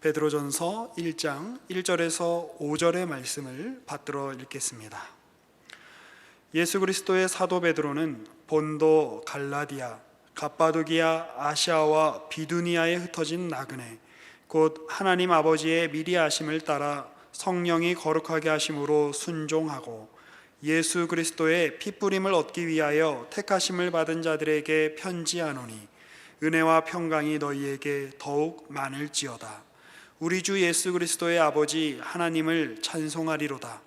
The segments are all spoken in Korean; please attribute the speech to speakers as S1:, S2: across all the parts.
S1: 베드로전서 1장 1절에서 5절의 말씀을 받들어 읽겠습니다. 예수 그리스도의 사도 베드로는 본도, 갈라디아, 갑바도기아, 아시아와 비두니아에 흩어진 나그네 곧 하나님 아버지의 미리 아심을 따라 성령이 거룩하게 하심으로 순종하고 예수 그리스도의 핏부림을 얻기 위하여 택하심을 받은 자들에게 편지하노니 은혜와 평강이 너희에게 더욱 많을지어다. 우리 주 예수 그리스도의 아버지 하나님을 찬송하리로다.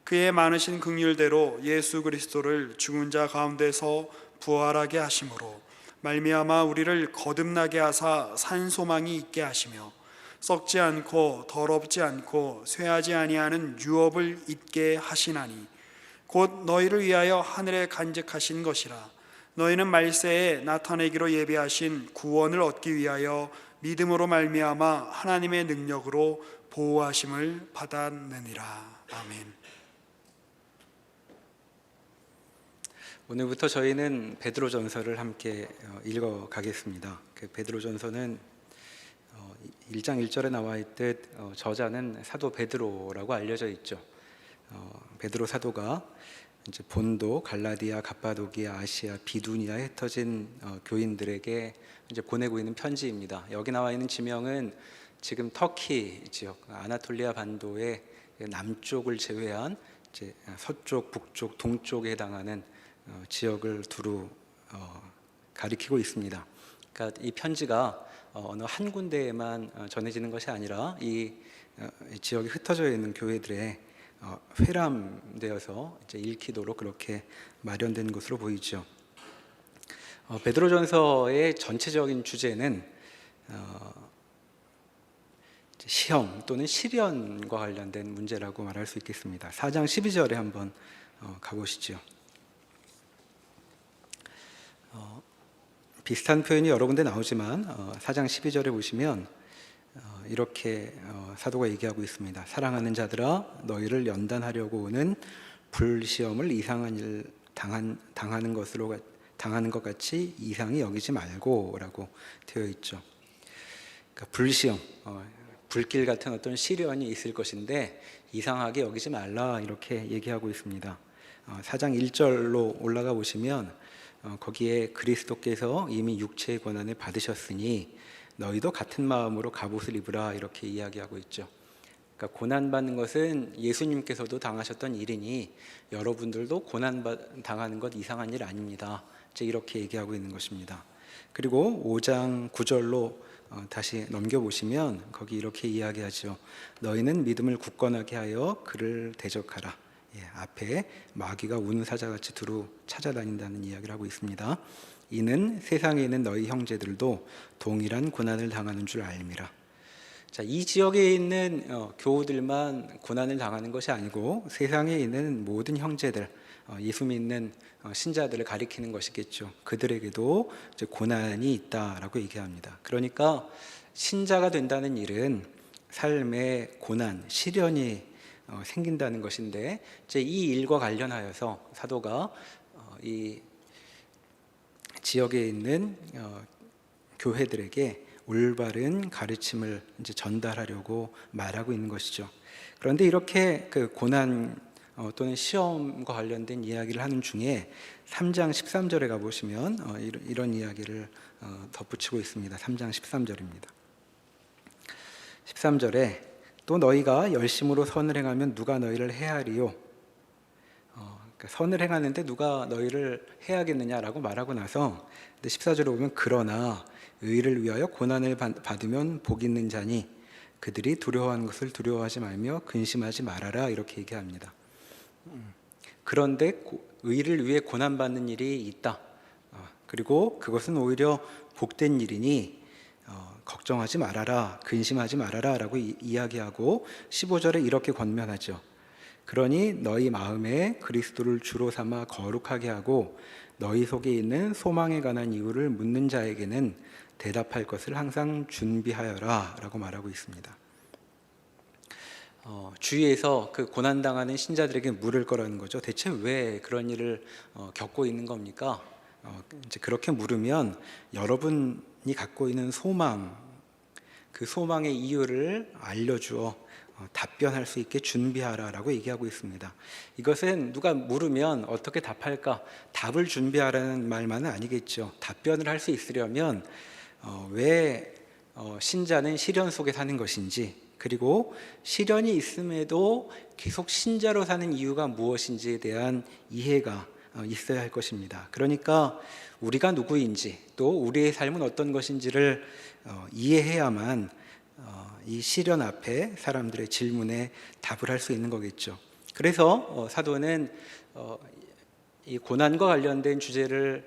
S1: 그의 많으신 긍휼대로 예수 그리스도를 죽은 자 가운데서 부활하게 하심으로 말미암아 우리를 거듭나게 하사 산 소망이 있게 하시며 썩지 않고 더럽지 않고 쇠하지 아니하는 유업을 잊게 하시나니 곧 너희를 위하여 하늘에 간직하신 것이라. 너희는 말세에 나타내기로 예비하신 구원을 얻기 위하여 믿음으로 말미암아 하나님의 능력으로 보호하심을 받았느니라. 아멘.
S2: 오늘부터 저희는 베드로전서를 함께 읽어 가겠습니다. 그 베드로전서는 1장 1절에 나와 있듯 저자는 사도 베드로라고 알려져 있죠. 베드로 사도가 이제 본도, 갈라디아, 갑바도기아, 아시아, 비두니아에 흩어진 교인들에게 이제 보내고 있는 편지입니다. 여기 나와 있는 지명은 지금 터키 지역, 아나톨리아 반도의 남쪽을 제외한 이제 서쪽, 북쪽, 동쪽에 해당하는 지역을 두루 가리키고 있습니다. 그러니까 이 편지가 어느 한 군데에만 전해지는 것이 아니라 이 지역에 흩어져 있는 교회들의 회람되어서 이제 읽히도록 그렇게 마련된 것으로 보이죠. 베드로전서의 전체적인 주제는 시험 또는 시련과 관련된 문제라고 말할 수 있겠습니다. 4장 12절에 한번 가보시죠. 비슷한 표현이 여러 군데 나오지만 4장 12절에 보시면 이렇게 사도가 얘기하고 있습니다. 사랑하는 자들아, 너희를 연단하려고 오는 불시험을 이상한 일 당하는 것 같이 이상히 여기지 말고라고 되어 있죠. 그러니까 불시험, 불길 같은 어떤 시련이 있을 것인데 이상하게 여기지 말라 이렇게 얘기하고 있습니다. 4장 1절로 올라가 보시면 거기에 그리스도께서 이미 육체의 고난을 받으셨으니 너희도 같은 마음으로 갑옷을 입으라 이렇게 이야기하고 있죠. 그러니까 고난받는 것은 예수님께서도 당하셨던 일이니 여러분들도 고난당하는 것 이상한 일 아닙니다. 이렇게 얘기하고 있는 것입니다. 그리고 5장 9절로 다시 넘겨보시면 거기 이렇게 이야기하죠. 너희는 믿음을 굳건하게 하여 그를 대적하라. 앞에 마귀가 우는 사자같이 두루 찾아다닌다는 이야기를 하고 있습니다. 이는 세상에 있는 너희 형제들도 동일한 고난을 당하는 줄 알미라. 이 지역에 있는 교우들만 고난을 당하는 것이 아니고 세상에 있는 모든 형제들, 예수 믿는 신자들을 가리키는 것이겠죠. 그들에게도 고난이 있다라고 얘기합니다. 그러니까 신자가 된다는 일은 삶의 고난, 시련이 생긴다는 것인데 이 일과 관련하여서 사도가 이 지역에 있는 교회들에게 올바른 가르침을 이제 전달하려고 말하고 있는 것이죠. 그런데 이렇게 그 고난 또는 시험과 관련된 이야기를 하는 중에 3장 13절에 가보시면 이런 이야기를 덧붙이고 있습니다. 3장 13절입니다. 13절에 또 너희가 열심으로 선을 행하면 누가 너희를 해하리요? 그러니까 선을 행하는데 누가 너희를 해하겠느냐라고 말하고 나서 14절에 보면 그러나 의를 위하여 고난을 받으면 복 있는 자니 그들이 두려워하는 것을 두려워하지 말며 근심하지 말아라 이렇게 얘기합니다. 그런데 의를 위해 고난받는 일이 있다. 그리고 그것은 오히려 복된 일이니 걱정하지 말아라, 근심하지 말아라 라고 이야기하고 15절에 이렇게 권면하죠. 그러니 너희 마음에 그리스도를 주로 삼아 거룩하게 하고 너희 속에 있는 소망에 관한 이유를 묻는 자에게는 대답할 것을 항상 준비하여라 라고 말하고 있습니다. 주위에서 그 고난당하는 신자들에게 물을 거라는 거죠. 대체 왜 그런 일을 겪고 있는 겁니까? 이제 그렇게 물으면 여러분이 갖고 있는 소망, 그 소망의 이유를 알려주어 답변할 수 있게 준비하라라고 얘기하고 있습니다. 이것은 누가 물으면 어떻게 답할까? 답을 준비하라는 말만은 아니겠죠. 답변을 할 수 있으려면 왜 신자는 시련 속에 사는 것인지, 그리고 시련이 있음에도 계속 신자로 사는 이유가 무엇인지에 대한 이해가 있어야 할 것입니다. 그러니까 우리가 누구인지, 또 우리의 삶은 어떤 것인지를 이해해야만 이 시련 앞에 사람들의 질문에 답을 할 수 있는 거겠죠. 그래서 사도는 이 고난과 관련된 주제를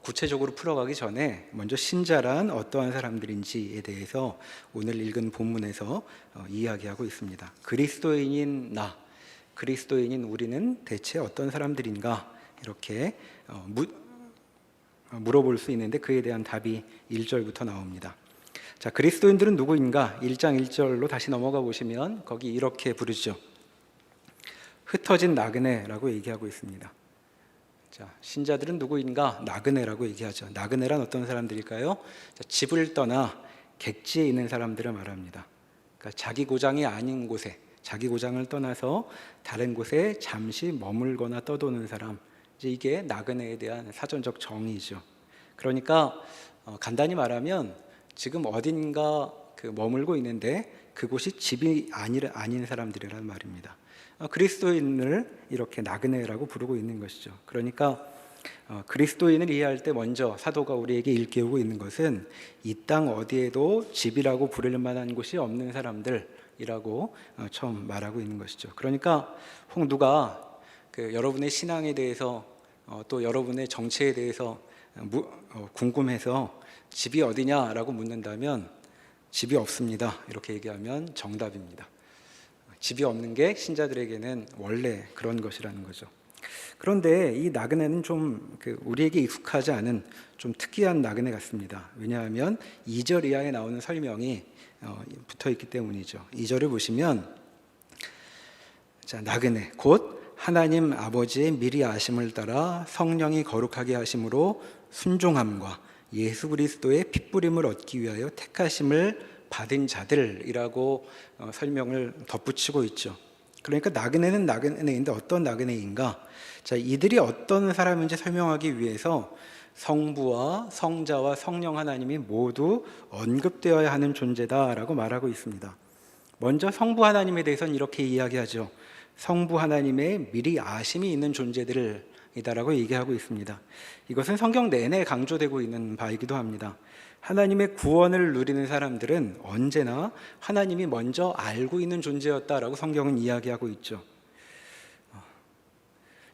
S2: 구체적으로 풀어가기 전에 먼저 신자란 어떠한 사람들인지에 대해서 오늘 읽은 본문에서 이야기하고 있습니다. 그리스도인인 나, 그리스도인인 우리는 대체 어떤 사람들인가, 이렇게 물어볼 수 있는데 그에 대한 답이 1절부터 나옵니다. 자, 그리스도인들은 누구인가? 1장 1절로 다시 넘어가 보시면 거기 이렇게 부르죠. 흩어진 나그네라고 얘기하고 있습니다. 자, 신자들은 누구인가? 나그네라고 얘기하죠. 나그네란 어떤 사람들일까요? 자, 집을 떠나 객지에 있는 사람들을 말합니다. 그러니까 자기 고장이 아닌 곳에, 자기 고장을 떠나서 다른 곳에 잠시 머물거나 떠도는 사람, 이제 이게 나그네에 대한 사전적 정의죠. 그러니까 간단히 말하면 지금 어딘가 머물고 있는데 그곳이 집이 아닌 사람들이란 말입니다. 그리스도인을 이렇게 나그네라고 부르고 있는 것이죠. 그러니까 그리스도인을 이해할 때 먼저 사도가 우리에게 일깨우고 있는 것은 이 땅 어디에도 집이라고 부를 만한 곳이 없는 사람들이라고 처음 말하고 있는 것이죠. 그러니까 혹 누가 여러분의 신앙에 대해서 또 여러분의 정체에 대해서 궁금해서 집이 어디냐라고 묻는다면 집이 없습니다, 이렇게 얘기하면 정답입니다. 집이 없는 게 신자들에게는 원래 그런 것이라는 거죠. 그런데 이 나그네는 좀 우리에게 익숙하지 않은 좀 특이한 나그네 같습니다. 왜냐하면 2절 이하에 나오는 설명이 붙어 있기 때문이죠. 2절을 보시면, 자, 나그네 곧 하나님 아버지의 미리 아심을 따라 성령이 거룩하게 하심으로 순종함과 예수 그리스도의 핏부림을 얻기 위하여 택하심을 받은 자들이라고 설명을 덧붙이고 있죠. 그러니까 나그네는 나그네인데 어떤 나그네인가? 자, 이들이 어떤 사람인지 설명하기 위해서 성부와 성자와 성령 하나님이 모두 언급되어야 하는 존재다라고 말하고 있습니다. 먼저 성부 하나님에 대해서는 이렇게 이야기하죠. 성부 하나님의 미리 아심이 있는 존재들이다라고 얘기하고 있습니다. 이것은 성경 내내 강조되고 있는 바이기도 합니다. 하나님의 구원을 누리는 사람들은 언제나 하나님이 먼저 알고 있는 존재였다라고 성경은 이야기하고 있죠.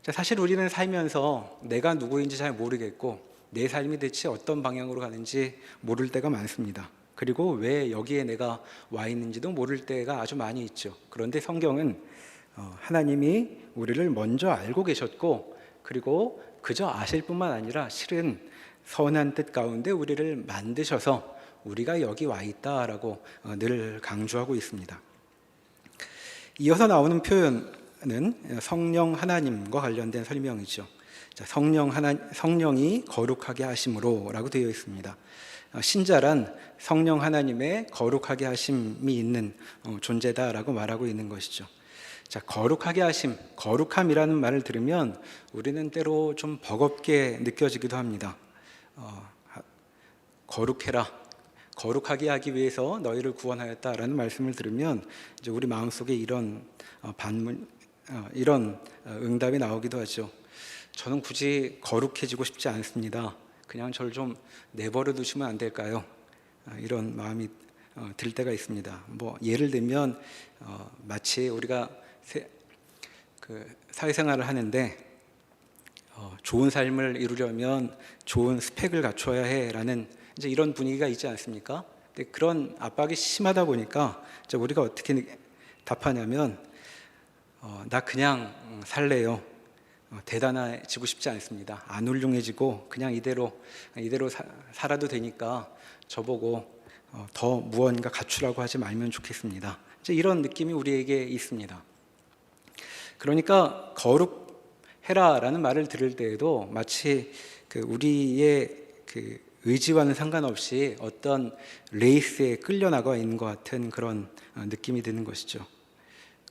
S2: 사실 우리는 살면서 내가 누구인지 잘 모르겠고 내 삶이 대체 어떤 방향으로 가는지 모를 때가 많습니다. 그리고 왜 여기에 내가 와 있는지도 모를 때가 아주 많이 있죠. 그런데 성경은 하나님이 우리를 먼저 알고 계셨고, 그리고 그저 아실 뿐만 아니라 실은 선한 뜻 가운데 우리를 만드셔서 우리가 여기 와 있다라고 늘 강조하고 있습니다. 이어서 나오는 표현은 성령 하나님과 관련된 설명이죠. 자, 성령이 거룩하게 하심으로라고 되어 있습니다. 신자란 성령 하나님의 거룩하게 하심이 있는 존재다라고 말하고 있는 것이죠. 자, 거룩하게 하심, 거룩함이라는 말을 들으면 우리는 때로 좀 버겁게 느껴지기도 합니다. 거룩해라, 거룩하게 하기 위해서 너희를 구원하였다라는 말씀을 들으면 이제 우리 마음속에 이런 이런 응답이 나오기도 하죠. 저는 굳이 거룩해지고 싶지 않습니다. 그냥 저를 좀 내버려 두시면 안 될까요? 이런 마음이 들 때가 있습니다. 예를 들면 마치 우리가 사회생활을 하는데 좋은 삶을 이루려면 좋은 스펙을 갖춰야 해라는 이제 이런 분위기가 있지 않습니까? 근데 그런 압박이 심하다 보니까 우리가 어떻게 답하냐면 나 그냥 살래요. 대단해지고 싶지 않습니다. 안 훌륭해지고 그냥 이대로 살아도 되니까 저보고 더 무언가 갖추라고 하지 말면 좋겠습니다. 이제 이런 느낌이 우리에게 있습니다. 그러니까 거룩해라라는 말을 들을 때에도 마치 우리의 의지와는 상관없이 어떤 레이스에 끌려나가 있는 것 같은 그런 느낌이 드는 것이죠.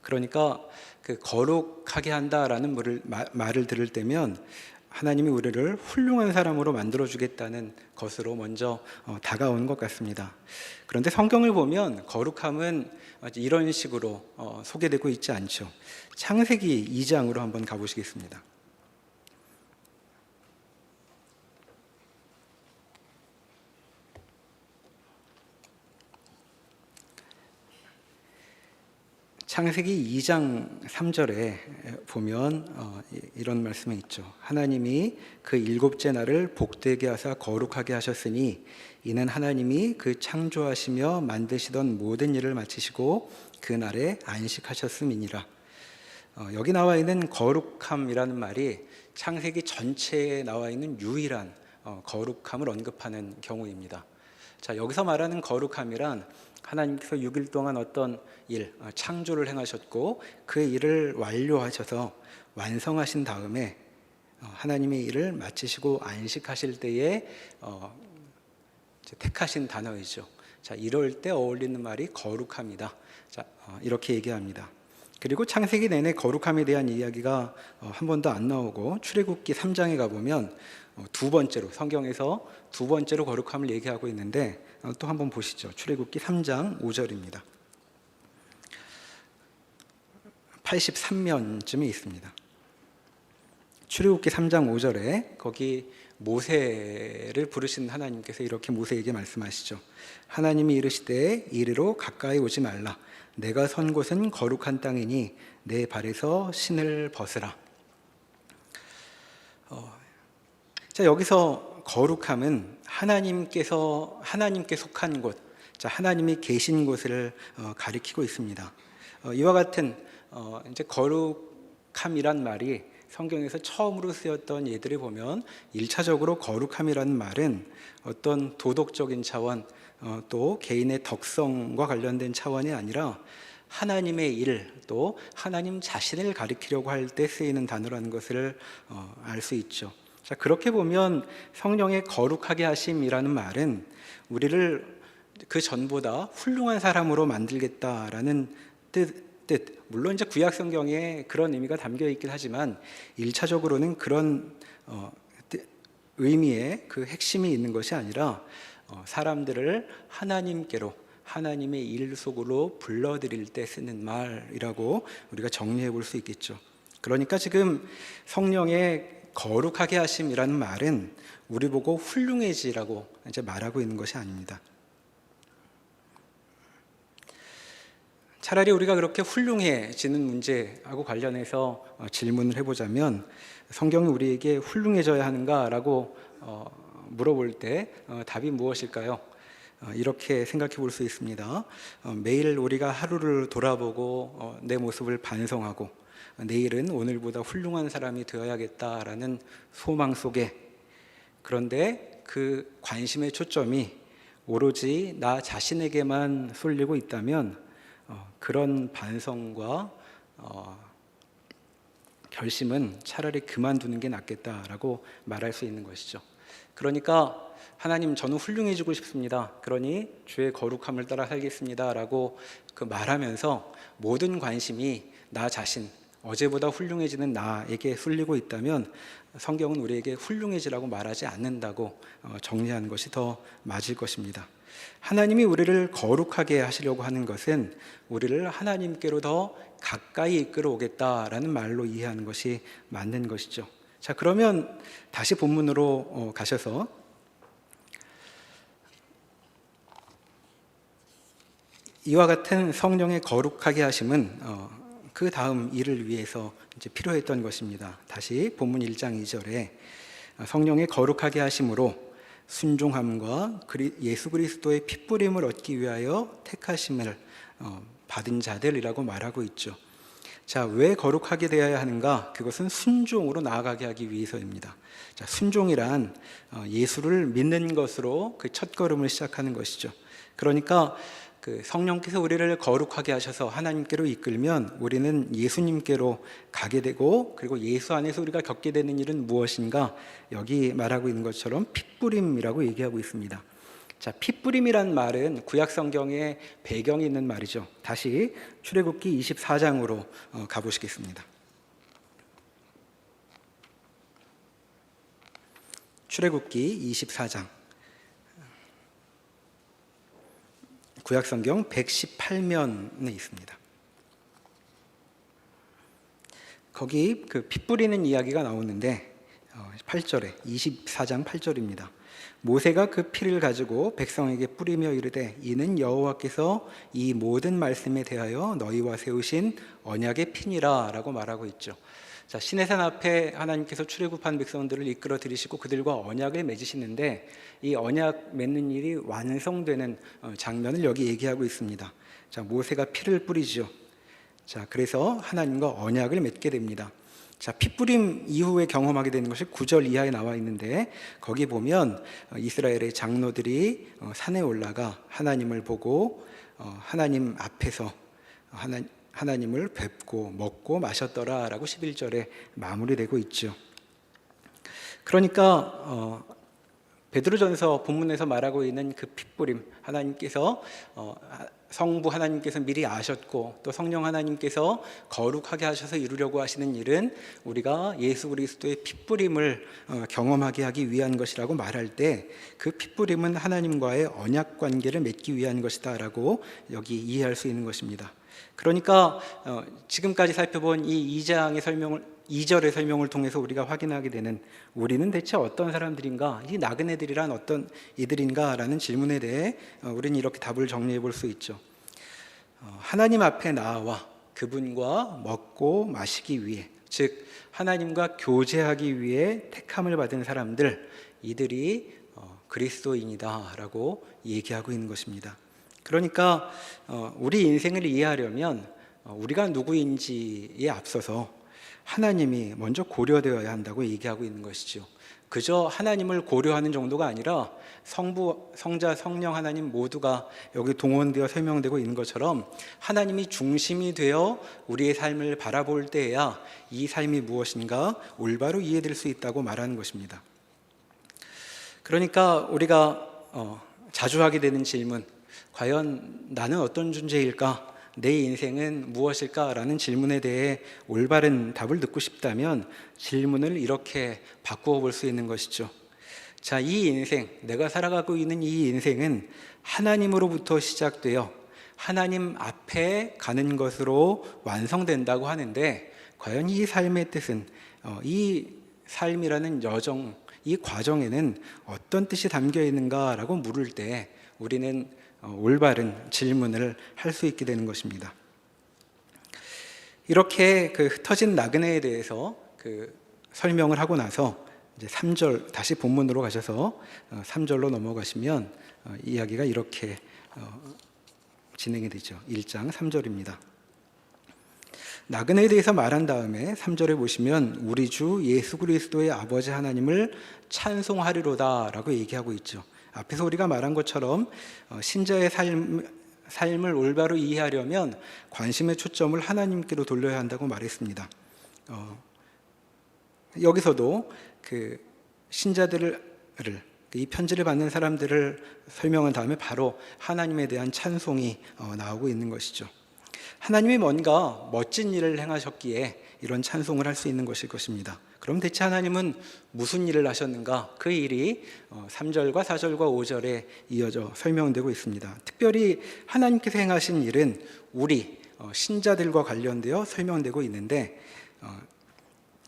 S2: 그러니까 그 거룩하게 한다라는 말을 들을 때면 하나님이 우리를 훌륭한 사람으로 만들어주겠다는 것으로 먼저 다가오는 것 같습니다. 그런데 성경을 보면 거룩함은 이런 식으로 소개되고 있지 않죠. 창세기 2장으로 한번 가보시겠습니다. 창세기 2장 3절에 보면 이런 말씀이 있죠. 하나님이 그 일곱째 날을 복되게 하사 거룩하게 하셨으니 이는 하나님이 그 창조하시며 만드시던 모든 일을 마치시고 그 날에 안식하셨음이니라. 여기 나와 있는 거룩함이라는 말이 창세기 전체에 나와 있는 유일한 거룩함을 언급하는 경우입니다. 자, 여기서 말하는 거룩함이란 하나님께서 6일 동안 어떤 일, 창조를 행하셨고 그 일을 완료하셔서 완성하신 다음에 하나님의 일을 마치시고 안식하실 때에 택하신 단어이죠. 자, 이럴 때 어울리는 말이 거룩함이다. 자, 이렇게 얘기합니다. 그리고 창세기 내내 거룩함에 대한 이야기가 한 번도 안 나오고 출애굽기 3장에 가보면 두 번째로, 성경에서 두 번째로 거룩함을 얘기하고 있는데 또 한번 보시죠. 출애굽기 3장 5절입니다. 83면쯤에 있습니다. 출애굽기 3장 5절에 거기 모세를 부르신 하나님께서 이렇게 모세에게 말씀하시죠. 하나님이 이르시되 이리로 가까이 오지 말라. 내가 선 곳은 거룩한 땅이니 내 발에서 신을 벗으라. 자, 여기서 거룩함은 하나님께 속한 곳, 자, 하나님이 계신 곳을 가리키고 있습니다. 이와 같은 이제 거룩함이란 말이 성경에서 처음으로 쓰였던 예들을 보면 1차적으로 거룩함이라는 말은 어떤 도덕적인 차원, 또 개인의 덕성과 관련된 차원이 아니라 하나님의 일, 또 하나님 자신을 가리키려고 할 때 쓰이는 단어라는 것을 알 수 있죠. 자, 그렇게 보면 성령의 거룩하게 하심이라는 말은 우리를 그 전보다 훌륭한 사람으로 만들겠다라는 뜻. 물론 이제 구약 성경에 그런 의미가 담겨 있긴 하지만 1차적으로는 그런 의미의 그 핵심이 있는 것이 아니라 사람들을 하나님께로, 하나님의 일 속으로 불러들일 때 쓰는 말이라고 우리가 정리해 볼 수 있겠죠. 그러니까 지금 성령의 거룩하게 하심이라는 말은 우리 보고 훌륭해지라고 이제 말하고 있는 것이 아닙니다. 차라리 우리가 그렇게 훌륭해지는 문제하고 관련해서 질문을 해보자면 성경이 우리에게 훌륭해져야 하는가라고 물어볼 때 답이 무엇일까요? 이렇게 생각해 볼 수 있습니다. 매일 우리가 하루를 돌아보고 내 모습을 반성하고 내일은 오늘보다 훌륭한 사람이 되어야겠다라는 소망 속에, 그런데 그 관심의 초점이 오로지 나 자신에게만 쏠리고 있다면 그런 반성과 결심은 차라리 그만두는 게 낫겠다라고 말할 수 있는 것이죠. 그러니까 하나님, 저는 훌륭해지고 싶습니다. 그러니 주의 거룩함을 따라 살겠습니다 라고 그 말하면서 모든 관심이 나 자신, 어제보다 훌륭해지는 나에게 쏠리고 있다면 성경은 우리에게 훌륭해지라고 말하지 않는다고 정리하는 것이 더 맞을 것입니다. 하나님이 우리를 거룩하게 하시려고 하는 것은 우리를 하나님께로 더 가까이 이끌어오겠다라는 말로 이해하는 것이 맞는 것이죠. 자, 그러면 다시 본문으로 가셔서 이와 같은 성령의 거룩하게 하심은 그 다음 일을 위해서 이제 필요했던 것입니다. 다시 본문 1장 2절에 성령의 거룩하게 하심으로 순종함과 예수 그리스도의 핏부림을 얻기 위하여 택하심을 받은 자들이라고 말하고 있죠. 자, 왜 거룩하게 되어야 하는가? 그것은 순종으로 나아가게 하기 위해서입니다. 자, 순종이란 예수를 믿는 것으로 그 첫걸음을 시작하는 것이죠. 그러니까 그 성령께서 우리를 거룩하게 하셔서 하나님께로 이끌면 우리는 예수님께로 가게 되고, 그리고 예수 안에서 우리가 겪게 되는 일은 무엇인가? 여기 말하고 있는 것처럼 핏부림이라고 얘기하고 있습니다. 자, 핏부림이란 말은 구약 성경에 배경이 있는 말이죠. 다시 출애굽기 24장으로 가보시겠습니다. 출애굽기 24장, 구약 성경 118면에 있습니다. 거기 그 피 뿌리는 이야기가 나오는데 8절에 24장 8절입니다. 모세가 그 피를 가지고 백성에게 뿌리며 이르되 이는 여호와께서 이 모든 말씀에 대하여 너희와 세우신 언약의 피니라 라고 말하고 있죠. 자, 시내산 앞에 하나님께서 출애굽한 백성들을 이끌어 들이시고 그들과 언약을 맺으시는데, 이 언약 맺는 일이 완성되는 장면을 여기 얘기하고 있습니다. 자, 모세가 피를 뿌리죠. 자, 그래서 하나님과 언약을 맺게 됩니다. 자, 핏부림 이후에 경험하게 되는 것이 9절 이하에 나와 있는데, 거기 보면 이스라엘의 장로들이 산에 올라가 하나님을 보고 하나님 앞에서 하나님을 뵙고 먹고 마셨더라라고 11절에 마무리되고 있죠. 그러니까 베드로전서 본문에서 말하고 있는 그 핏부림, 하나님께서 성부 하나님께서 미리 아셨고 또 성령 하나님께서 거룩하게 하셔서 이루려고 하시는 일은 우리가 예수 그리스도의 핏부림을 경험하게 하기 위한 것이라고 말할 때, 그 핏부림은 하나님과의 언약 관계를 맺기 위한 것이다 라고 여기 이해할 수 있는 것입니다. 그러니까 지금까지 살펴본 이 2절의 설명을 통해서 우리가 확인하게 되는, 우리는 대체 어떤 사람들인가, 이 나그네들이란 어떤 이들인가 라는 질문에 대해 우리는 이렇게 답을 정리해 볼 수 있죠. 하나님 앞에 나와 그분과 먹고 마시기 위해, 즉 하나님과 교제하기 위해 택함을 받은 사람들, 이들이 그리스도인이다 라고 얘기하고 있는 것입니다. 그러니까 우리 인생을 이해하려면 우리가 누구인지에 앞서서 하나님이 먼저 고려되어야 한다고 얘기하고 있는 것이죠. 그저 하나님을 고려하는 정도가 아니라 성부, 성자, 성령 하나님 모두가 여기 동원되어 설명되고 있는 것처럼 하나님이 중심이 되어 우리의 삶을 바라볼 때에야 이 삶이 무엇인가 올바로 이해될 수 있다고 말하는 것입니다. 그러니까 우리가 자주 하게 되는 질문, 과연 나는 어떤 존재일까? 내 인생은 무엇일까? 라는 질문에 대해 올바른 답을 듣고 싶다면 질문을 이렇게 바꾸어 볼 수 있는 것이죠. 자, 이 인생, 내가 살아가고 있는 이 인생은 하나님으로부터 시작되어 하나님 앞에 가는 것으로 완성된다고 하는데, 과연 이 삶의 뜻은, 이 삶이라는 여정, 이 과정에는 어떤 뜻이 담겨 있는가라고 물을 때 우리는 올바른 질문을 할 수 있게 되는 것입니다. 이렇게 그 흩어진 나그네에 대해서 그 설명을 하고 나서 이제 3절, 다시 본문으로 가셔서 3절로 넘어가시면 이야기가 이렇게 진행이 되죠. 1장 3절입니다. 나그네에 대해서 말한 다음에 3절에 보시면 우리 주 예수 그리스도의 아버지 하나님을 찬송하리로다 라고 얘기하고 있죠. 앞에서 우리가 말한 것처럼 신자의 삶을 올바로 이해하려면 관심의 초점을 하나님께로 돌려야 한다고 말했습니다. 여기서도 그 신자들을, 이 편지를 받는 사람들을 설명한 다음에 바로 하나님에 대한 찬송이 나오고 있는 것이죠. 하나님이 뭔가 멋진 일을 행하셨기에 이런 찬송을 할 수 있는 것일 것입니다. 그럼 대체 하나님은 무슨 일을 하셨는가? 그 일이 3절과 4절과 5절에 이어져 설명되고 있습니다. 특별히 하나님께서 행하신 일은 우리 신자들과 관련되어 설명되고 있는데,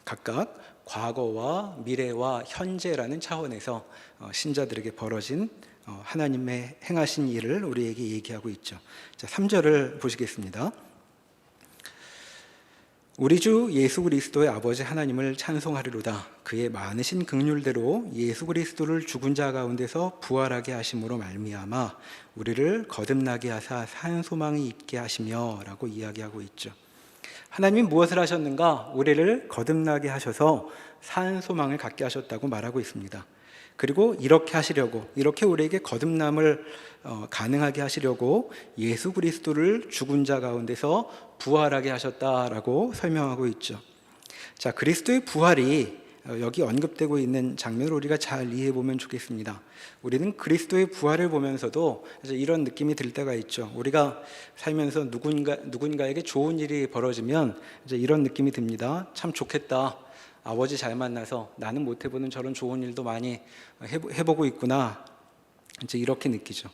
S2: 각각 과거와 미래와 현재라는 차원에서 신자들에게 벌어진 하나님의 행하신 일을 우리에게 얘기하고 있죠. 자, 3절을 보시겠습니다. 우리 주 예수 그리스도의 아버지 하나님을 찬송하리로다. 그의 많으신 긍휼대로 예수 그리스도를 죽은 자 가운데서 부활하게 하심으로 말미암아 우리를 거듭나게 하사 산 소망이 있게 하시며 라고 이야기하고 있죠. 하나님이 무엇을 하셨는가? 우리를 거듭나게 하셔서 산 소망을 갖게 하셨다고 말하고 있습니다. 그리고 이렇게 하시려고, 이렇게 우리에게 거듭남을 가능하게 하시려고 예수 그리스도를 죽은 자 가운데서 부활하게 하셨다라고 설명하고 있죠. 자, 그리스도의 부활이 여기 언급되고 있는 장면을 우리가 잘 이해해 보면 좋겠습니다. 우리는 그리스도의 부활을 보면서도 이런 느낌이 들 때가 있죠. 우리가 살면서 누군가에게 좋은 일이 벌어지면 이제 이런 느낌이 듭니다. 참 좋겠다. 아버지 잘 만나서 나는 못 해보는 저런 좋은 일도 많이 해보고 있구나. 이제 이렇게 느끼죠.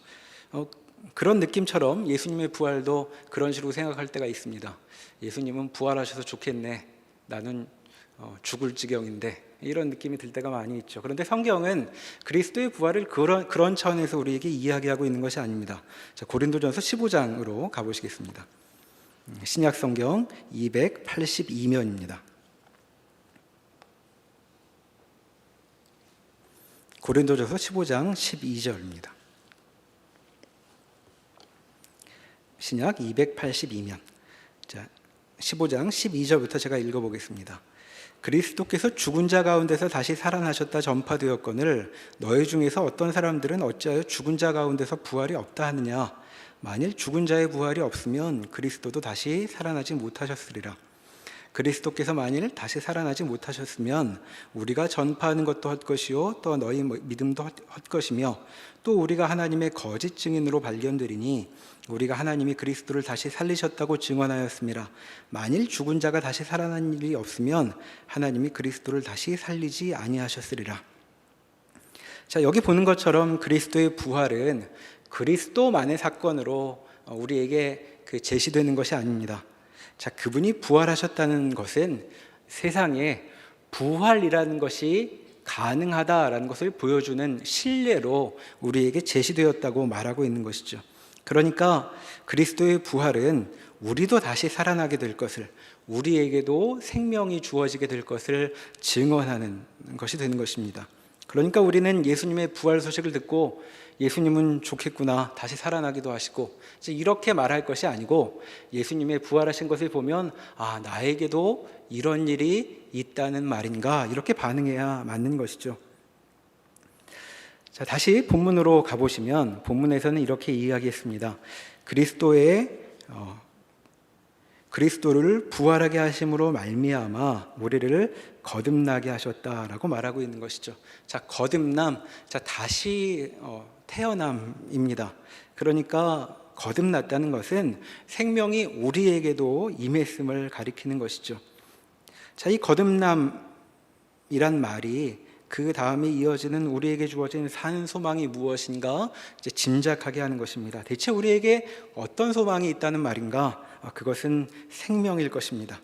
S2: 그런 느낌처럼 예수님의 부활도 그런 식으로 생각할 때가 있습니다. 예수님은 부활하셔서 좋겠네. 나는 죽을 지경인데, 이런 느낌이 들 때가 많이 있죠. 그런데 성경은 그리스도의 부활을 그런 차원에서 우리에게 이야기하고 있는 것이 아닙니다. 자, 고린도전서 15장으로 가보시겠습니다. 신약 성경 282면입니다. 고린도전서 15장 12절입니다. 신약 282면. 자, 15장 12절부터 제가 읽어보겠습니다. 그리스도께서 죽은 자 가운데서 다시 살아나셨다 전파되었거늘 너희 중에서 어떤 사람들은 어찌하여 죽은 자 가운데서 부활이 없다 하느냐. 만일 죽은 자의 부활이 없으면 그리스도도 다시 살아나지 못하셨으리라. 그리스도께서 만일 다시 살아나지 못하셨으면 우리가 전파하는 것도 헛것이요 또 너희 믿음도 헛것이며 또 우리가 하나님의 거짓 증인으로 발견되리니 우리가 하나님이 그리스도를 다시 살리셨다고 증언하였습니다. 만일 죽은 자가 다시 살아난 일이 없으면 하나님이 그리스도를 다시 살리지 아니하셨으리라. 자, 여기 보는 것처럼 그리스도의 부활은 그리스도만의 사건으로 우리에게 제시되는 것이 아닙니다. 자, 그분이 부활하셨다는 것은 세상에 부활이라는 것이 가능하다라는 것을 보여주는 신뢰로 우리에게 제시되었다고 말하고 있는 것이죠. 그러니까 그리스도의 부활은 우리도 다시 살아나게 될 것을, 우리에게도 생명이 주어지게 될 것을 증언하는 것이 되는 것입니다. 그러니까 우리는 예수님의 부활 소식을 듣고 예수님은 좋겠구나, 다시 살아나기도 하시고 이렇게 말할 것이 아니고 예수님의 부활하신 것을 보면 아, 나에게도 이런 일이 있다는 말인가, 이렇게 반응해야 맞는 것이죠. 자, 다시 본문으로 가보시면 본문에서는 이렇게 이야기했습니다. 그리스도를 부활하게 하심으로 말미암아 우리를 거듭나게 하셨다라고 말하고 있는 것이죠. 자, 거듭남, 자, 다시 태어남입니다. 그러니까 거듭났다는 것은 생명이 우리에게도 임했음을 가리키는 것이죠. 자, 이 거듭남이란 말이 그 다음에 이어지는 우리에게 주어진 산 소망이 무엇인가 이제 짐작하게 하는 것입니다. 대체 우리에게 어떤 소망이 있다는 말인가? 그것은 생명일 것입니다.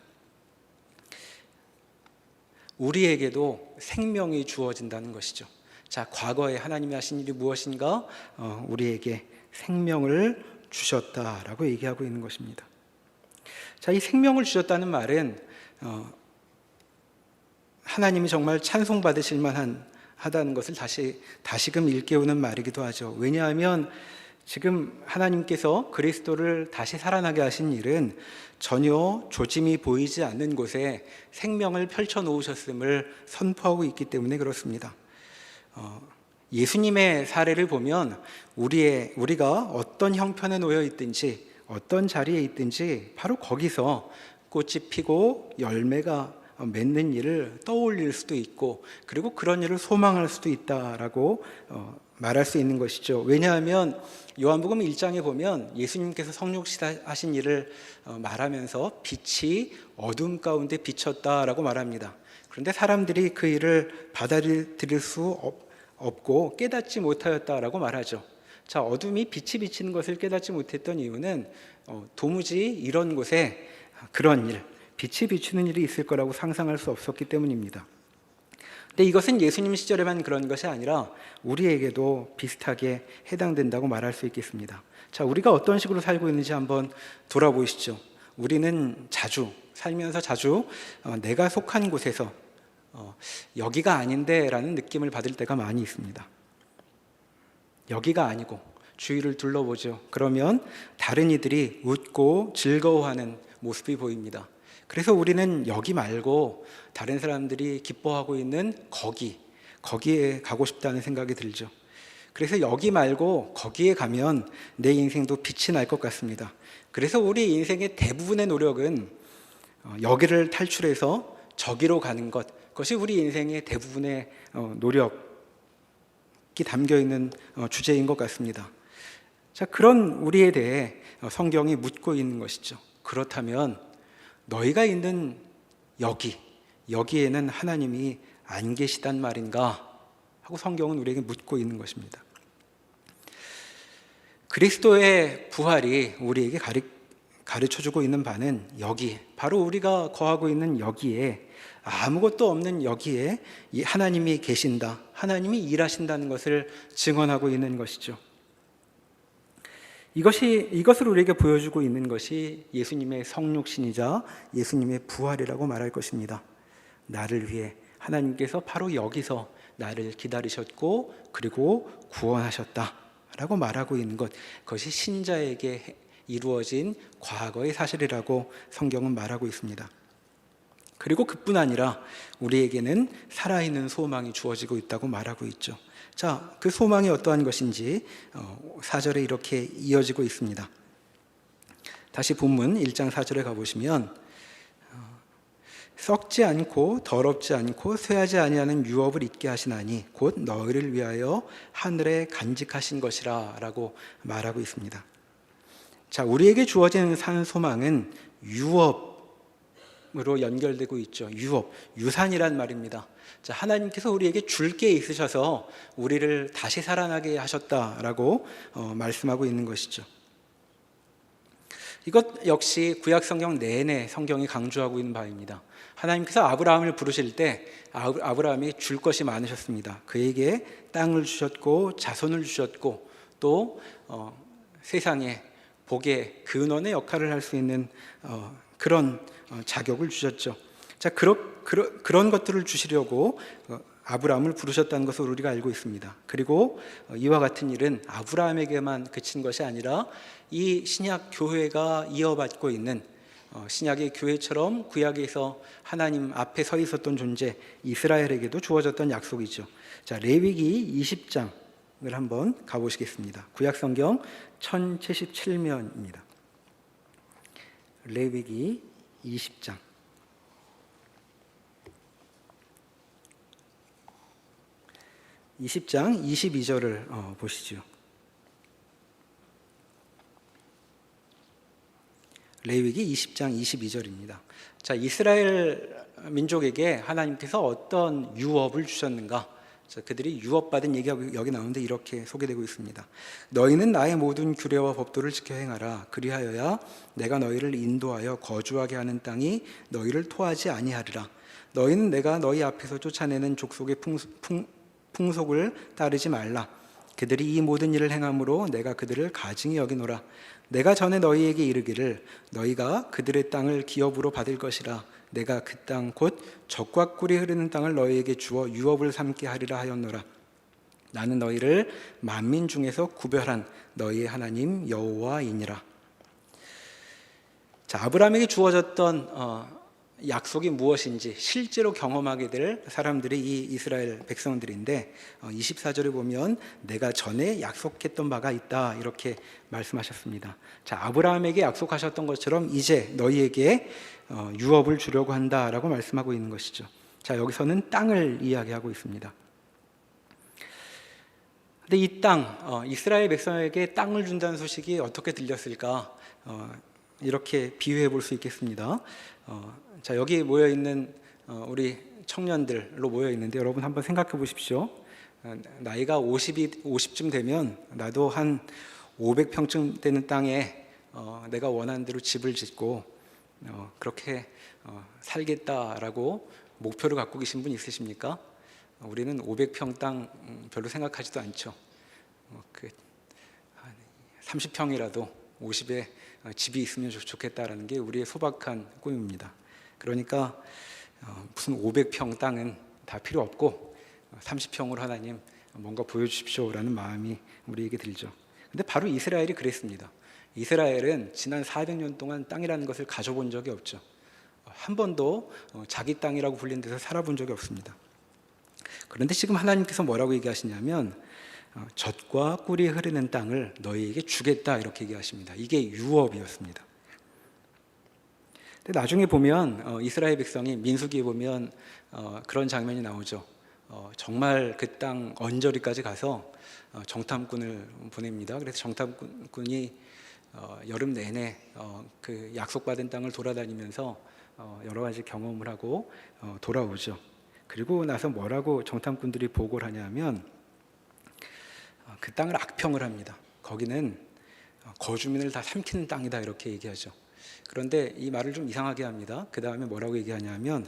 S2: 우리에게도 생명이 주어진다는 것이죠. 자, 과거에 하나님이 하신 일이 무엇인가? 우리에게 생명을 주셨다라고 얘기하고 있는 것입니다. 자, 이 생명을 주셨다는 말은 하나님이 정말 찬송받으실 만하다는 것을 다시금 일깨우는 말이기도 하죠. 왜냐하면 지금 하나님께서 그리스도를 다시 살아나게 하신 일은 전혀 조짐이 보이지 않는 곳에 생명을 펼쳐 놓으셨음을 선포하고 있기 때문에 그렇습니다. 예수님의 사례를 보면 우리가 어떤 형편에 놓여 있든지 어떤 자리에 있든지 바로 거기서 꽃이 피고 열매가 맺는 일을 떠올릴 수도 있고, 그리고 그런 일을 소망할 수도 있다라고 말할 수 있는 것이죠. 왜냐하면 요한복음 1장에 보면 예수님께서 성육신하신 일을 말하면서 빛이 어둠 가운데 비쳤다라고 말합니다. 그런데 사람들이 그 일을 받아들일 수 없고 깨닫지 못하였다라고 말하죠. 자, 어둠이 빛이 비치는 것을 깨닫지 못했던 이유는 도무지 이런 곳에 그런 일, 빛이 비추는 일이 있을 거라고 상상할 수 없었기 때문입니다. 근데 이것은 예수님 시절에만 그런 것이 아니라 우리에게도 비슷하게 해당된다고 말할 수 있겠습니다. 자, 우리가 어떤 식으로 살고 있는지 한번 돌아보시죠. 우리는 살면서 자주 내가 속한 곳에서 여기가 아닌데 라는 느낌을 받을 때가 많이 있습니다. 여기가 아니고 주위를 둘러보죠. 그러면 다른 이들이 웃고 즐거워하는 모습이 보입니다. 그래서 우리는 여기 말고 다른 사람들이 기뻐하고 있는 거기에 가고 싶다는 생각이 들죠. 그래서 여기 말고 거기에 가면 내 인생도 빛이 날 것 같습니다. 그래서 우리 인생의 대부분의 노력은 여기를 탈출해서 저기로 가는 것, 그것이 우리 인생의 대부분의 노력이 담겨 있는 주제인 것 같습니다. 자, 그런 우리에 대해 성경이 묻고 있는 것이죠. 그렇다면 너희가 있는 여기에는 하나님이 안 계시단 말인가 하고 성경은 우리에게 묻고 있는 것입니다. 그리스도의 부활이 우리에게 가르쳐주고 있는 바는 여기, 바로 우리가 거하고 있는 여기에, 아무것도 없는 여기에 하나님이 계신다, 하나님이 일하신다는 것을 증언하고 있는 것이죠. 이것을 우리에게 보여주고 있는 것이 예수님의 성육신이자 예수님의 부활이라고 말할 것입니다. 나를 위해 하나님께서 바로 여기서 나를 기다리셨고 그리고 구원하셨다라고 말하고 있는 것, 그것이 신자에게 이루어진 과거의 사실이라고 성경은 말하고 있습니다. 그리고 그뿐 아니라 우리에게는 살아있는 소망이 주어지고 있다고 말하고 있죠. 자, 그 소망이 어떠한 것인지 4절에 이렇게 이어지고 있습니다. 다시 본문 1장 4절에 가보시면 썩지 않고 더럽지 않고 쇠하지 아니하는 유업을 잊게 하시나니 곧 너희를 위하여 하늘에 간직하신 것이라 라고 말하고 있습니다. 자, 우리에게 주어지는 산 소망은 유업으로 연결되고 있죠. 유업, 유산이란 말입니다. 자, 하나님께서 우리에게 줄 게 있으셔서 우리를 다시 살아나게 하셨다라고 말씀하고 있는 것이죠. 이것 역시 구약 성경 내내 성경이 강조하고 있는 바입니다. 하나님께서 아브라함을 부르실 때 아브라함이 줄 것이 많으셨습니다. 그에게 땅을 주셨고 자손을 주셨고 또 세상에 복의 근원의 역할을 할 수 있는 그런 자격을 주셨죠. 자, 그런 것들을 주시려고 아브라함을 부르셨다는 것을 우리가 알고 있습니다. 그리고 이와 같은 일은 아브라함에게만 그친 것이 아니라 이 신약 교회가 이어받고 있는 신약의 교회처럼 구약에서 하나님 앞에 서 있었던 존재 이스라엘에게도 주어졌던 약속이죠. 자, 레위기 20장을 한번 가보시겠습니다. 구약 성경 1077면입니다. 레위기 20장 22절을 보시죠. 레위기 20장 22절입니다. 자, 이스라엘 민족에게 하나님께서 어떤 유업을 주셨는가? 자, 그들이 유업받은 얘기가 여기 나오는데 이렇게 소개되고 있습니다. 너희는 나의 모든 규례와 법도를 지켜 행하라. 그리하여야 내가 너희를 인도하여 거주하게 하는 땅이 너희를 토하지 아니하리라. 너희는 내가 너희 앞에서 쫓아내는 족속의 풍속을 따르지 말라. 그들이 이 모든 일을 행함으로 내가 그들을 가증히 여기노라. 내가 전에 너희에게 이르기를 너희가 그들의 땅을 기업으로 받을 것이라. 내가 그 땅 곧 젖과 꿀이 흐르는 땅을 너희에게 주어 유업을 삼게 하리라 하였노라. 나는 너희를 만민 중에서 구별한 너희의 하나님 여호와이니라. 자, 아브라함에게 주어졌던 약속이 무엇인지 실제로 경험하게 될 사람들이 이 이스라엘 백성들인데 24절에 보면 내가 전에 약속했던 바가 있다 이렇게 말씀하셨습니다. 자, 아브라함에게 약속하셨던 것처럼 이제 너희에게 유업을 주려고 한다라고 말씀하고 있는 것이죠. 자, 여기서는 땅을 이야기하고 있습니다. 근데 이 땅, 이스라엘 백성에게 땅을 준다는 소식이 어떻게 들렸을까? 이렇게 비유해 볼 수 있겠습니다. 자, 여기 모여 있는 우리 청년들로 모여 있는데 여러분 한번 생각해 보십시오. 나이가 50쯤 되면 나도 한 500평쯤 되는 땅에 내가 원하는 대로 집을 짓고 그렇게 살겠다라고 목표를 갖고 계신 분 있으십니까? 우리는 500평 땅 별로 생각하지도 않죠. 30평이라도 50에 집이 있으면 좋겠다라는 게 우리의 소박한 꿈입니다. 그러니까 무슨 500평 땅은 다 필요 없고 30평으로 하나님 뭔가 보여주십시오라는 마음이 우리에게 들죠. 근데 바로 이스라엘이 그랬습니다. 이스라엘은 지난 400년 동안 땅이라는 것을 가져본 적이 없죠. 한 번도 자기 땅이라고 불린 데서 살아본 적이 없습니다. 그런데 지금 하나님께서 뭐라고 얘기하시냐면 젖과 꿀이 흐르는 땅을 너희에게 주겠다 이렇게 얘기하십니다. 이게 유업이었습니다. 근데 나중에 보면 이스라엘 백성이 민수기에 보면 그런 장면이 나오죠. 정말 그 땅 언저리까지 가서 정탐꾼을 보냅니다. 그래서 정탐꾼이 여름 내내 그 약속받은 땅을 돌아다니면서 여러 가지 경험을 하고 돌아오죠. 그리고 나서 뭐라고 정탐꾼들이 보고를 하냐면 그 땅을 악평을 합니다. 거기는 거주민을 다 삼키는 땅이다 이렇게 얘기하죠. 그런데 이 말을 좀 이상하게 합니다. 그 다음에 뭐라고 얘기하냐면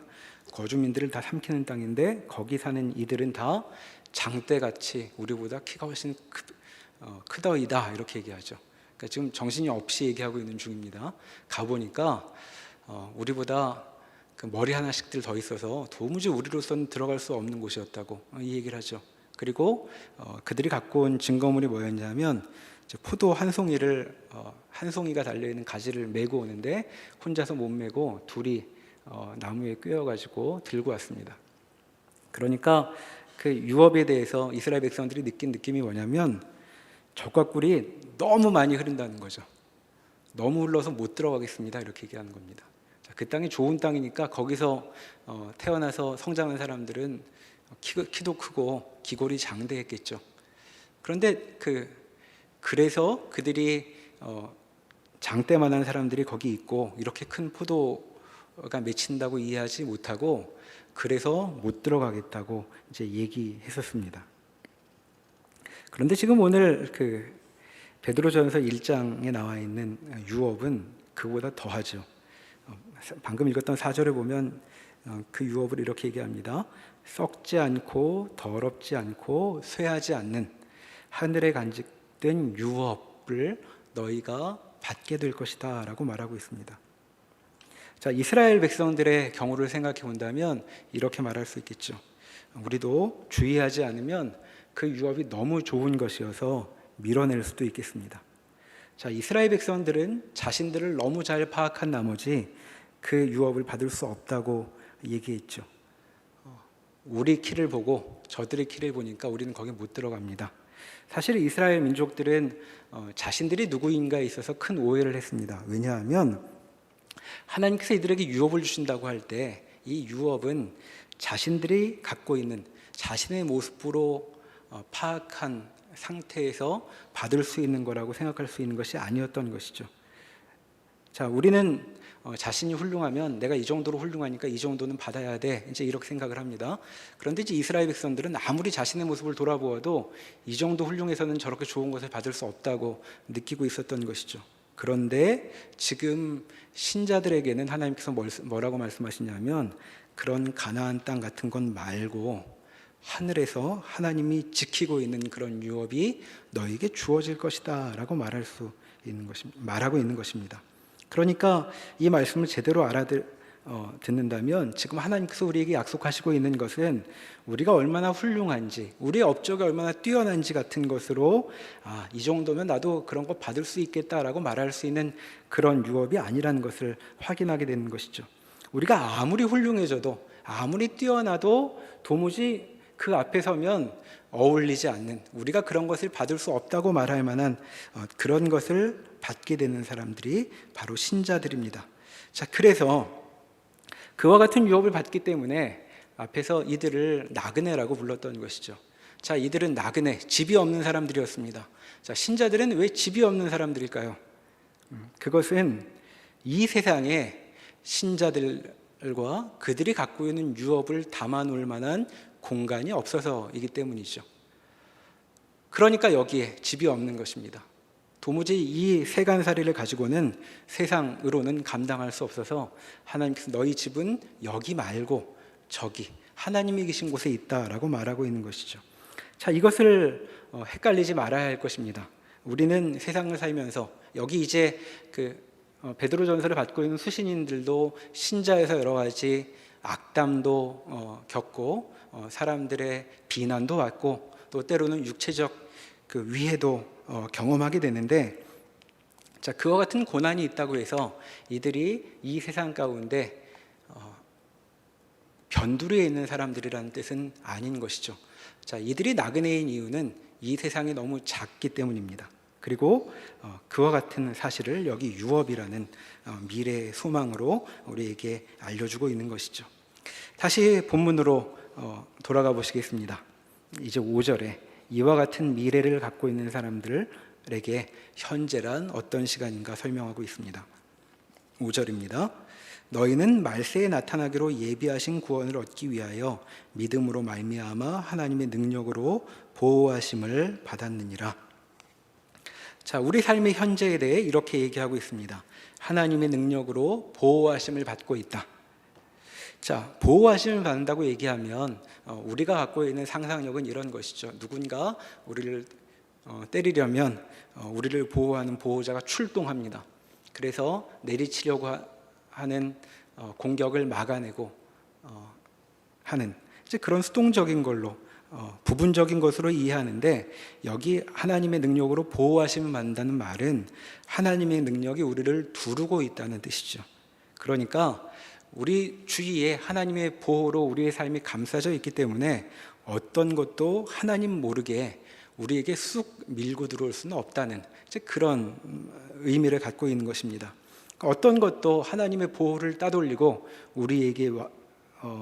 S2: 거주민들을 다 삼키는 땅인데 거기 사는 이들은 다 장대같이 우리보다 키가 훨씬 크더이다 이렇게 얘기하죠. 그러니까 지금 정신이 없이 얘기하고 있는 중입니다. 가보니까 우리보다 그 머리 하나씩들 더 있어서 도무지 우리로서는 들어갈 수 없는 곳이었다고 이 얘기를 하죠. 그리고 그들이 갖고 온 증거물이 뭐였냐면 포도 한 송이를 한 송이가 달려있는 가지를 메고 오는데 혼자서 못 메고 둘이 나무에 꿰어가지고 들고 왔습니다. 그러니까 그 유업에 대해서 이스라엘 백성들이 느낀 느낌이 뭐냐면 젖과 꿀이 너무 많이 흐른다는 거죠. 너무 흘러서 못 들어가겠습니다 이렇게 얘기하는 겁니다. 그 땅이 좋은 땅이니까 거기서 태어나서 성장한 사람들은 키도 크고 기골이 장대했겠죠. 그런데 그래서 그들이 장대만한 사람들이 거기 있고 이렇게 큰 포도가 맺힌다고 이해하지 못하고 그래서 못 들어가겠다고 이제 얘기했었습니다. 그런데 지금 오늘 그 베드로전서 1장에 나와 있는 유업은 그보다 더하죠. 방금 읽었던 4절에 보면 그 유업을 이렇게 얘기합니다. 썩지 않고 더럽지 않고 쇠하지 않는 하늘에 간직된 유업을 너희가 받게 될 것이다 라고 말하고 있습니다. 자, 이스라엘 백성들의 경우를 생각해 본다면 이렇게 말할 수 있겠죠. 우리도 주의하지 않으면 그 유업이 너무 좋은 것이어서 밀어낼 수도 있겠습니다. 자, 이스라엘 백성들은 자신들을 너무 잘 파악한 나머지 그 유업을 받을 수 없다고 얘기했죠. 우리 키를 보고 저들의 키를 보니까 우리는 거기 못 들어갑니다. 사실 이스라엘 민족들은 자신들이 누구인가에 있어서 큰 오해를 했습니다. 왜냐하면 하나님께서 이들에게 유업을 주신다고 할 때 이 유업은 자신들이 갖고 있는 자신의 모습으로 파악한 상태에서 받을 수 있는 거라고 생각할 수 있는 것이 아니었던 것이죠. 자, 우리는 자신이 훌륭하면 내가 이 정도로 훌륭하니까 이 정도는 받아야 돼 이제 이렇게 생각을 합니다. 그런데 이제 이스라엘 백성들은 아무리 자신의 모습을 돌아보아도 이 정도 훌륭해서는 저렇게 좋은 것을 받을 수 없다고 느끼고 있었던 것이죠. 그런데 지금 신자들에게는 하나님께서 뭐라고 말씀하시냐면 그런 가나안 땅 같은 건 말고 하늘에서 하나님이 지키고 있는 그런 유업이 너에게 주어질 것이다 라고 말하고 있는 것입니다. 그러니까 이 말씀을 제대로 듣는다면 지금 하나님께서 우리에게 약속하시고 있는 것은 우리가 얼마나 훌륭한지, 우리의 업적이 얼마나 뛰어난지 같은 것으로 이 정도면 나도 그런 거 받을 수 있겠다라고 말할 수 있는 그런 유업이 아니라는 것을 확인하게 되는 것이죠. 우리가 아무리 훌륭해져도 아무리 뛰어나도 도무지 그 앞에 서면 어울리지 않는, 우리가 그런 것을 받을 수 없다고 말할 만한 그런 것을 받게 되는 사람들이 바로 신자들입니다. 자, 그래서 그와 같은 유업을 받기 때문에 앞에서 이들을 나그네라고 불렀던 것이죠. 자, 이들은 나그네, 집이 없는 사람들이었습니다. 자, 신자들은 왜 집이 없는 사람들일까요? 그것은 이 세상에 신자들과 그들이 갖고 있는 유업을 담아놓을 만한 공간이 없어서이기 때문이죠. 그러니까 여기에 집이 없는 것입니다. 도무지 이 세간살이를 가지고는 세상으로는 감당할 수 없어서 하나님께서 너희 집은 여기 말고 저기 하나님이 계신 곳에 있다라고 말하고 있는 것이죠. 자, 이것을 헷갈리지 말아야 할 것입니다. 우리는 세상을 살면서 여기 이제 베드로전서를 받고 있는 수신인들도 신자에서 여러 가지 악담도 겪고 사람들의 비난도 받고 또 때로는 육체적 위해도 경험하게 되는데, 자, 그와 같은 고난이 있다고 해서 이들이 이 세상 가운데 변두리에 있는 사람들이라는 뜻은 아닌 것이죠. 자, 이들이 나그네인 이유는 이 세상이 너무 작기 때문입니다. 그리고 그와 같은 사실을 여기 유업이라는 미래의 소망으로 우리에게 알려주고 있는 것이죠. 다시 본문으로 돌아가 보시겠습니다. 이제 5절에 이와 같은 미래를 갖고 있는 사람들에게 현재란 어떤 시간인가 설명하고 있습니다. 5절입니다. 너희는 말세에 나타나기로 예비하신 구원을 얻기 위하여 믿음으로 말미암아 하나님의 능력으로 보호하심을 받았느니라. 자, 우리 삶의 현재에 대해 이렇게 얘기하고 있습니다. 하나님의 능력으로 보호하심을 받고 있다. 자, 보호하심을 받는다고 얘기하면 우리가 갖고 있는 상상력은 이런 것이죠. 누군가 우리를 때리려면 우리를 보호하는 보호자가 출동합니다. 그래서 내리치려고 하는 공격을 막아내고 하는 이제 그런 수동적인 걸로 부분적인 것으로 이해하는데, 여기 하나님의 능력으로 보호하심을 받는다는 말은 하나님의 능력이 우리를 두르고 있다는 뜻이죠. 그러니까 우리 주위에 하나님의 보호로 우리의 삶이 감싸져 있기 때문에 어떤 것도 하나님 모르게 우리에게 쑥 밀고 들어올 수는 없다는 이제 그런 의미를 갖고 있는 것입니다. 어떤 것도 하나님의 보호를 따돌리고 우리에게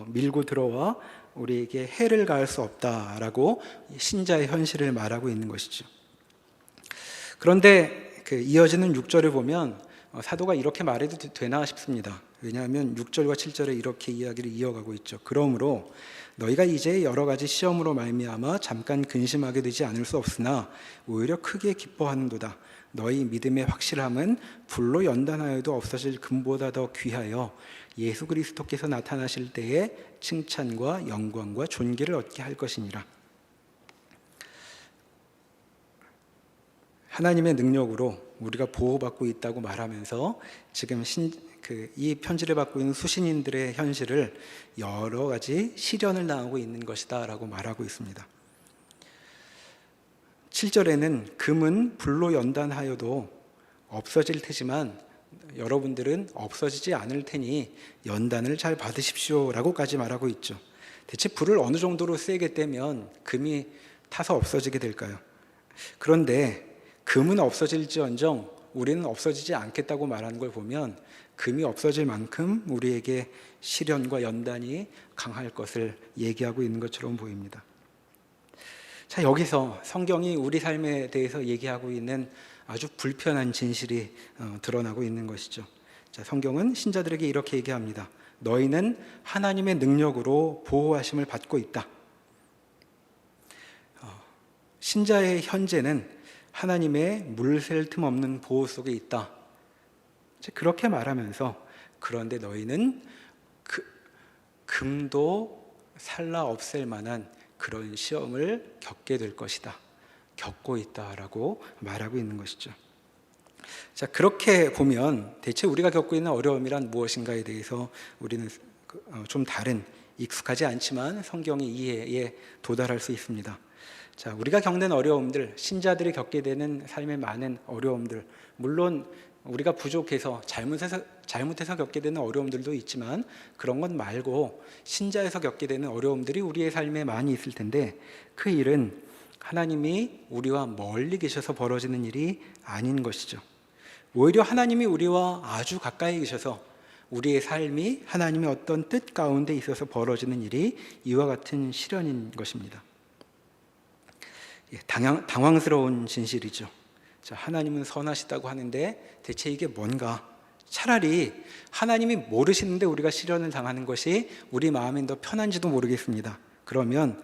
S2: 밀고 들어와 우리에게 해를 가할 수 없다라고 신자의 현실을 말하고 있는 것이죠. 그런데 이어지는 6절을 보면 사도가 이렇게 말해도 되나 싶습니다. 왜냐하면 6절과 7절에 이렇게 이야기를 이어가고 있죠. 그러므로 너희가 이제 여러 가지 시험으로 말미암아 잠깐 근심하게 되지 않을 수 없으나 오히려 크게 기뻐하는도다. 너희 믿음의 확실함은 불로 연단하여도 없어질 금보다 더 귀하여 예수 그리스도께서 나타나실 때에 칭찬과 영광과 존귀를 얻게 할 것이니라. 하나님의 능력으로 우리가 보호받고 있다고 말하면서 지금 이 편지를 받고 있는 수신인들의 현실을 여러 가지 시련을 당하고 있는 것이다 라고 말하고 있습니다. 7절에는 금은 불로 연단하여도 없어질 테지만 여러분들은 없어지지 않을 테니 연단을 잘 받으십시오 라고까지 말하고 있죠. 대체 불을 어느 정도로 세게 떼면 금이 타서 없어지게 될까요? 그런데 금은 없어질지언정 우리는 없어지지 않겠다고 말하는 걸 보면 금이 없어질 만큼 우리에게 시련과 연단이 강할 것을 얘기하고 있는 것처럼 보입니다. 자, 여기서 성경이 우리 삶에 대해서 얘기하고 있는 아주 불편한 진실이 드러나고 있는 것이죠. 자, 성경은 신자들에게 이렇게 얘기합니다. 너희는 하나님의 능력으로 보호하심을 받고 있다. 신자의 현재는 하나님의 물샐 틈 없는 보호 속에 있다. 그렇게 말하면서 그런데 너희는 금도 살라 없앨 만한 그런 시험을 겪게 될 것이다. 겪고 있다라고 말하고 있는 것이죠. 자, 그렇게 보면 대체 우리가 겪고 있는 어려움이란 무엇인가에 대해서 우리는 좀 다른, 익숙하지 않지만 성경의 이해에 도달할 수 있습니다. 자, 우리가 겪는 어려움들, 신자들이 겪게 되는 삶의 많은 어려움들, 물론 우리가 부족해서 잘못해서 겪게 되는 어려움들도 있지만 그런 것 말고 신자에서 겪게 되는 어려움들이 우리의 삶에 많이 있을 텐데 그 일은 하나님이 우리와 멀리 계셔서 벌어지는 일이 아닌 것이죠. 오히려 하나님이 우리와 아주 가까이 계셔서 우리의 삶이 하나님의 어떤 뜻 가운데 있어서 벌어지는 일이 이와 같은 시련인 것입니다. 당황스러운 진실이죠. 자, 하나님은 선하시다고 하는데 대체 이게 뭔가? 차라리 하나님이 모르시는데 우리가 시련을 당하는 것이 우리 마음이 더 편한지도 모르겠습니다. 그러면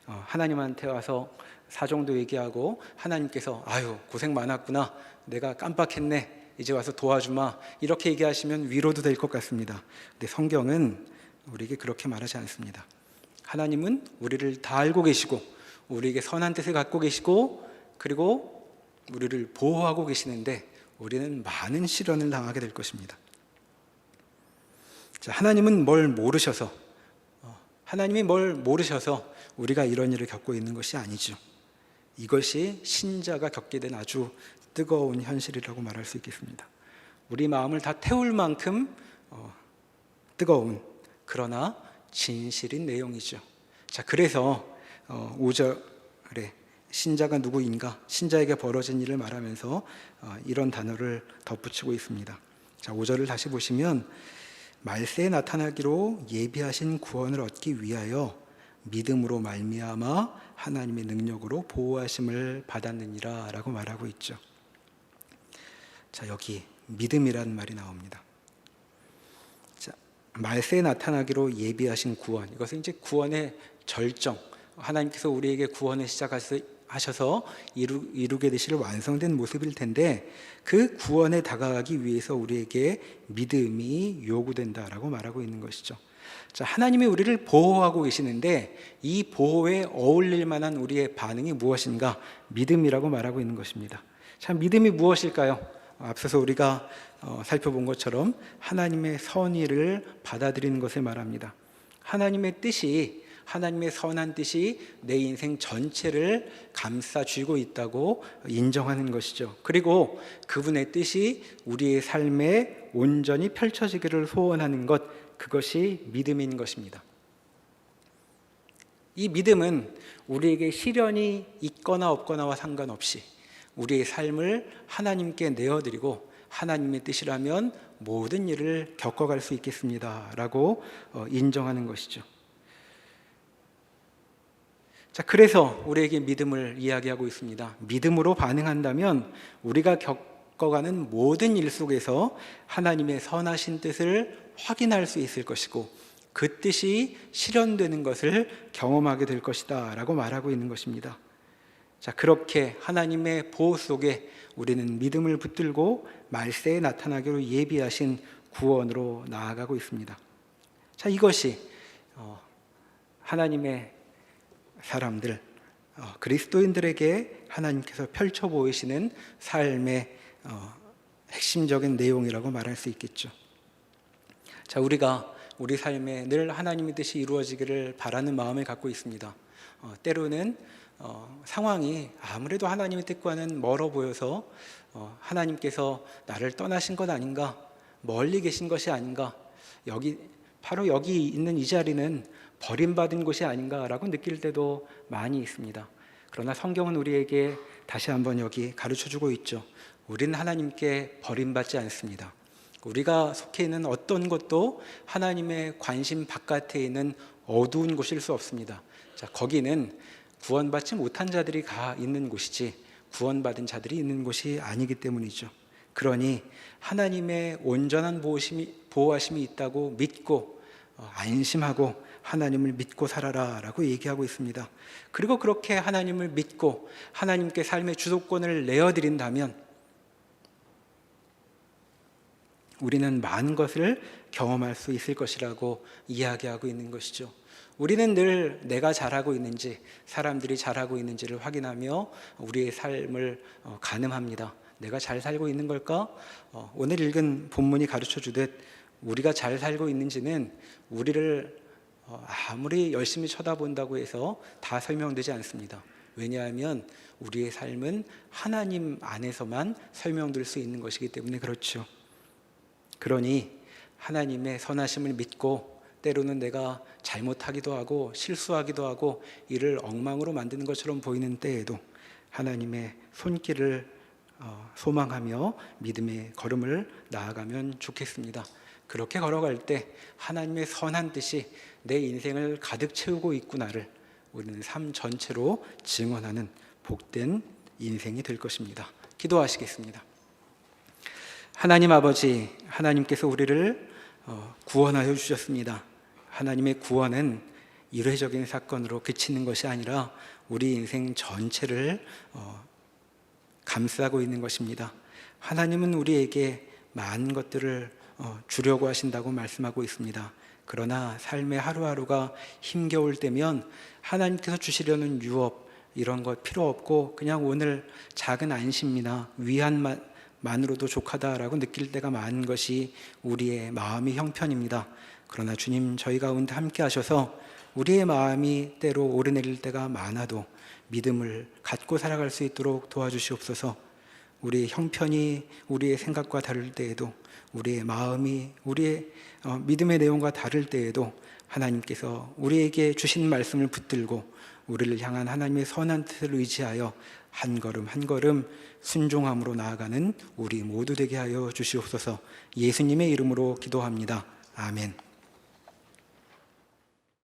S2: 하나님한테 와서 사정도 얘기하고 하나님께서 아유 고생 많았구나, 내가 깜빡했네, 이제 와서 도와주마, 이렇게 얘기하시면 위로도 될 것 같습니다. 근데 성경은 우리에게 그렇게 말하지 않습니다. 하나님은 우리를 다 알고 계시고 우리에게 선한 뜻을 갖고 계시고 그리고 우리를 보호하고 계시는데 우리는 많은 시련을 당하게 될 것입니다. 자, 하나님이 뭘 모르셔서 우리가 이런 일을 겪고 있는 것이 아니죠. 이것이 신자가 겪게 된 아주 뜨거운 현실이라고 말할 수 있겠습니다. 우리 마음을 다 태울 만큼 뜨거운, 그러나 진실인 내용이죠. 자, 그래서 5절에 신자가 누구인가, 신자에게 벌어진 일을 말하면서 이런 단어를 덧붙이고 있습니다. 자, 5절을 다시 보시면 말세에 나타나기로 예비하신 구원을 얻기 위하여 믿음으로 말미암아 하나님의 능력으로 보호하심을 받았느니라 라고 말하고 있죠. 자, 여기 믿음이라는 말이 나옵니다. 자, 말세에 나타나기로 예비하신 구원, 이것은 이제 구원의 절정, 하나님께서 우리에게 구원을 시작하셔서 이루게 되실 완성된 모습일 텐데, 그 구원에 다가가기 위해서 우리에게 믿음이 요구된다라고 말하고 있는 것이죠. 자, 하나님이 우리를 보호하고 계시는데 이 보호에 어울릴 만한 우리의 반응이 무엇인가? 믿음이라고 말하고 있는 것입니다. 자, 믿음이 무엇일까요? 앞서서 우리가 살펴본 것처럼 하나님의 선의를 받아들이는 것을 말합니다. 하나님의 뜻이, 하나님의 선한 뜻이 내 인생 전체를 감싸쥐고 있다고 인정하는 것이죠. 그리고 그분의 뜻이 우리의 삶에 온전히 펼쳐지기를 소원하는 것, 그것이 믿음인 것입니다. 이 믿음은 우리에게 시련이 있거나 없거나와 상관없이 우리의 삶을 하나님께 내어드리고 하나님의 뜻이라면 모든 일을 겪어갈 수 있겠습니다 라고 인정하는 것이죠. 자, 그래서 우리에게 믿음을 이야기하고 있습니다. 믿음으로 반응한다면 우리가 겪어가는 모든 일 속에서 하나님의 선하신 뜻을 확인할 수 있을 것이고 그 뜻이 실현되는 것을 경험하게 될 것이다 라고 말하고 있는 것입니다. 자, 그렇게 하나님의 보호 속에 우리는 믿음을 붙들고 말세에 나타나기로 예비하신 구원으로 나아가고 있습니다. 자, 이것이 하나님의 사람들, 그리스도인들에게 하나님께서 펼쳐 보이시는 삶의 핵심적인 내용이라고 말할 수 있겠죠. 자, 우리가 우리 삶에 늘 하나님의 뜻이 이루어지기를 바라는 마음을 갖고 있습니다. 때로는 상황이 아무래도 하나님의 뜻과는 멀어 보여서 하나님께서 나를 떠나신 것 아닌가, 멀리 계신 것이 아닌가, 바로 여기 있는 이 자리는 버림받은 곳이 아닌가라고 느낄 때도 많이 있습니다. 그러나 성경은 우리에게 다시 한번 여기 가르쳐주고 있죠. 우리는 하나님께 버림받지 않습니다. 우리가 속해 있는 어떤 것도 하나님의 관심 바깥에 있는 어두운 곳일 수 없습니다. 자, 거기는 구원받지 못한 자들이 가 있는 곳이지 구원받은 자들이 있는 곳이 아니기 때문이죠. 그러니 하나님의 온전한 보호하심이 있다고 믿고 안심하고 하나님을 믿고 살아라 라고 얘기하고 있습니다. 그리고 그렇게 하나님을 믿고 하나님께 삶의 주도권을 내어드린다면 우리는 많은 것을 경험할 수 있을 것이라고 이야기하고 있는 것이죠. 우리는 늘 내가 잘하고 있는지 사람들이 잘하고 있는지를 확인하며 우리의 삶을 가늠합니다. 내가 잘 살고 있는 걸까? 오늘 읽은 본문이 가르쳐 주듯 우리가 잘 살고 있는지는 우리를 아무리 열심히 쳐다본다고 해서 다 설명되지 않습니다. 왜냐하면 우리의 삶은 하나님 안에서만 설명될 수 있는 것이기 때문에 그렇죠. 그러니 하나님의 선하심을 믿고 때로는 내가 잘못하기도 하고 실수하기도 하고 이를 엉망으로 만드는 것처럼 보이는 때에도 하나님의 손길을 소망하며 믿음의 걸음을 나아가면 좋겠습니다. 그렇게 걸어갈 때 하나님의 선한 뜻이 내 인생을 가득 채우고 있구나를 우리는 삶 전체로 증언하는 복된 인생이 될 것입니다. 기도하시겠습니다. 하나님 아버지, 하나님께서 우리를 구원하여 주셨습니다. 하나님의 구원은 일회적인 사건으로 그치는 것이 아니라 우리 인생 전체를 감싸고 있는 것입니다. 하나님은 우리에게 많은 것들을 주려고 하신다고 말씀하고 있습니다. 그러나 삶의 하루하루가 힘겨울 때면 하나님께서 주시려는 유업 이런 것 필요 없고 그냥 오늘 작은 안심이나 위안만으로도 족하다라고 느낄 때가 많은 것이 우리의 마음의 형편입니다. 그러나 주님, 저희 가운데 함께 하셔서 우리의 마음이 때로 오르내릴 때가 많아도 믿음을 갖고 살아갈 수 있도록 도와주시옵소서. 우리의 형편이 우리의 생각과 다를 때에도, 우리의 마음이 우리의 믿음의 내용과 다를 때에도 하나님께서 우리에게 주신 말씀을 붙들고 우리를 향한 하나님의 선한 뜻을 의지하여 한 걸음 한 걸음 순종함으로 나아가는 우리 모두 되게 하여 주시옵소서. 예수님의 이름으로 기도합니다. 아멘.